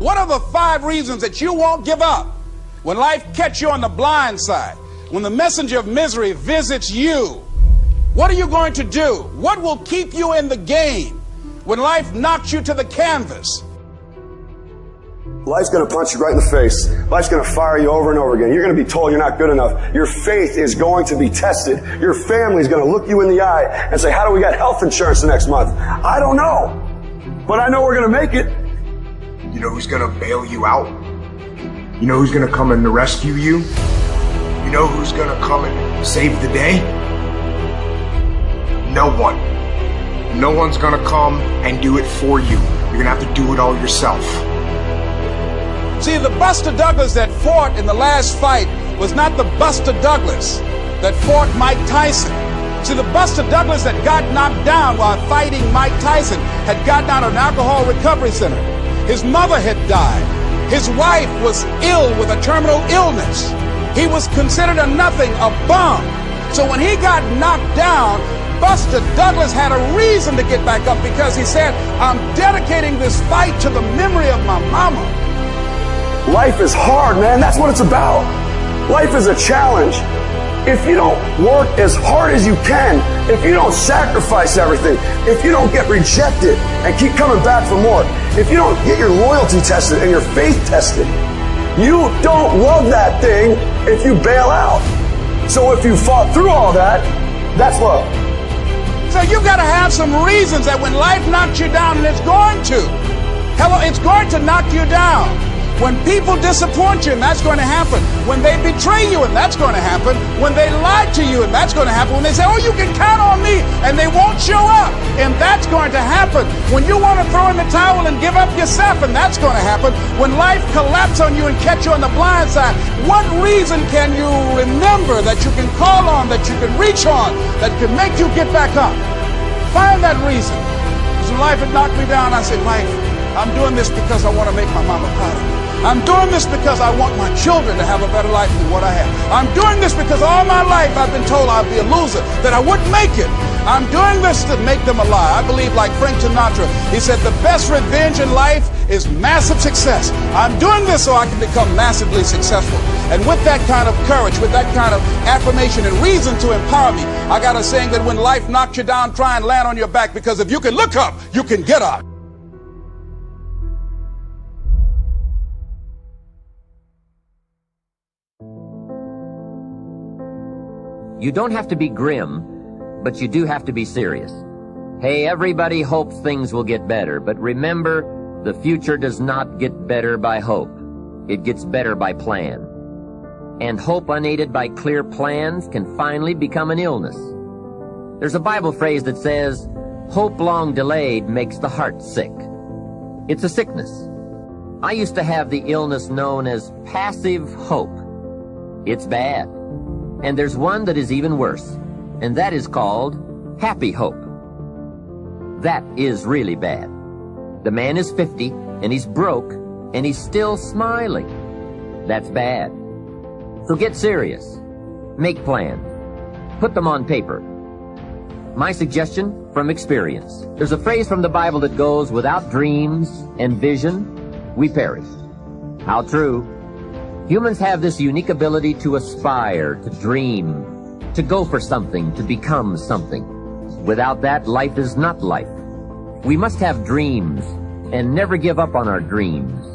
What are the 5 reasons that you won't give up when life catches you on the blind side? When the messenger of misery visits you, what are you going to do? What will keep you in the game when life knocks you to the canvas? Life's going to punch you right in the face. Life's going to fire you over and over again. You're going to be told you're not good enough. Your faith is going to be tested. Your family's going to look you in the eye and say, how do we get health insurance the next month? I don't know. But I know we're going to make it. You know who's going to bail you out? You know who's going to come and rescue you? You know who's going to come and save the day? No one. No one's going to come and do it for you. You're going to have to do it all yourself. See, the Buster Douglas that fought in the last fight was not the Buster Douglas that fought Mike Tyson. See, the Buster Douglas that got knocked down while fighting Mike Tyson had gotten out of an alcohol recovery center. His mother had died. His wife was ill with a terminal illness. He was considered a nothing, a bum. So when he got knocked down, Buster Douglas had a reason to get back up, because he said, I'm dedicating this fight to the memory of my mama. Life is hard, man. That's what it's about. Life is a challenge. If you don't work as hard as you can, if you don't sacrifice everything, if you don't get rejected and keep coming back for more, if you don't get your loyalty tested and your faith tested, you don't love that thing if you bail out. So if you fought through all that, that's love. So you've got to have some reasons that when life knocks you down, and it's going to. Hello, it's going to knock you down. When people disappoint you, and that's going to happen. When they betray you, and that's going to happen. When they lie to you, and that's going to happen. When they say, oh, you can count on me, and they won't show up, and that's going to happen. When you want to throw in the towel and give up yourself, and that's going to happen. When life collapses on you and catch you on the blind side, what reason can you remember that you can call on, that you can reach on, that can make you get back up? Find that reason. Because when life had knocked me down, I said, life, I'm doing this because I want to make my mama proud of me. I'm doing this because I want my children to have a better life than what I have. I'm doing this because all my life I've been told I'd be a loser, that I wouldn't make it. I'm doing this to make them a lie. I believe, like Frank Sinatra, he said the best revenge in life is massive success. I'm doing this so I can become massively successful. And with that kind of courage, with that kind of affirmation and reason to empower me, I got a saying that when life knocks you down, try and land on your back, because if you can look up, you can get up. You don't have to be grim, but you do have to be serious. Hey, everybody hopes things will get better, but remember, the future does not get better by hope. It gets better by plan. And hope unaided by clear plans can finally become an illness. There's a Bible phrase that says, hope long delayed makes the heart sick. It's a sickness. I used to have the illness known as passive hope. It's bad. And there's one that is even worse, and that is called happy hope. That is really bad. The man is 50, and he's broke, and he's still smiling. That's bad. So get serious. Make plans. Put them on paper. My suggestion from experience. There's a phrase from the Bible that goes, without dreams and vision, we perish. How true. Humans have this unique ability to aspire, to dream, to go for something, to become something. Without that, life is not life. We must have dreams and never give up on our dreams.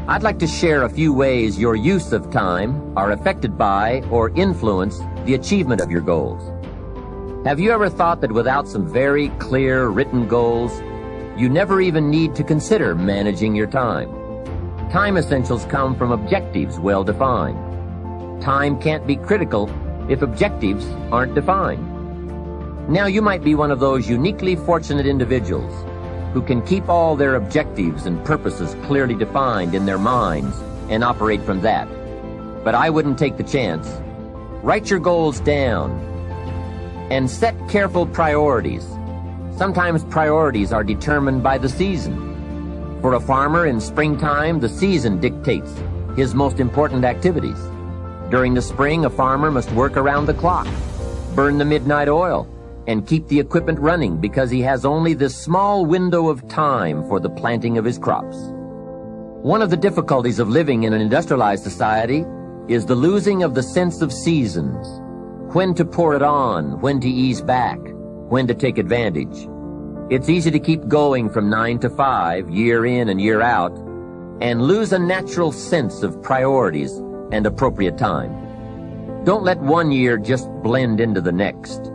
I'd like to share a few ways your use of time are affected by or influence the achievement of your goals. Have you ever thought that without some very clear written goals, you never even need to consider managing your time? Time essentials come from objectives well defined. Time can't be critical if objectives aren't defined. Now you might be one of those uniquely fortunate individuals who can keep all their objectives and purposes clearly defined in their minds and operate from that. But I wouldn't take the chance. Write your goals down and set careful priorities. Sometimes priorities are determined by the season. For a farmer in springtime, the season dictates his most important activities. During the spring, a farmer must work around the clock, burn the midnight oil, and keep the equipment running because he has only this small window of time for the planting of his crops. One of the difficulties of living in an industrialized society is the losing of the sense of seasons. When to pour it on, when to ease back, when to take advantage. It's easy to keep going from 9 to 5, year in and year out, and lose a natural sense of priorities and appropriate time. Don't let one year just blend into the next.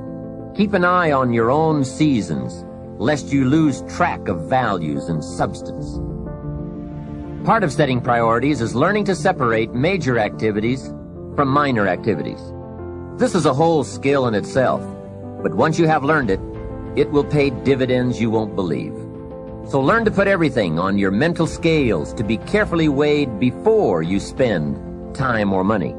Keep an eye on your own seasons, lest you lose track of values and substance. Part of setting priorities is learning to separate major activities from minor activities. This is a whole skill in itself, but once you have learned it, it will pay dividends you won't believe. So learn to put everything on your mental scales to be carefully weighed before you spend time or money.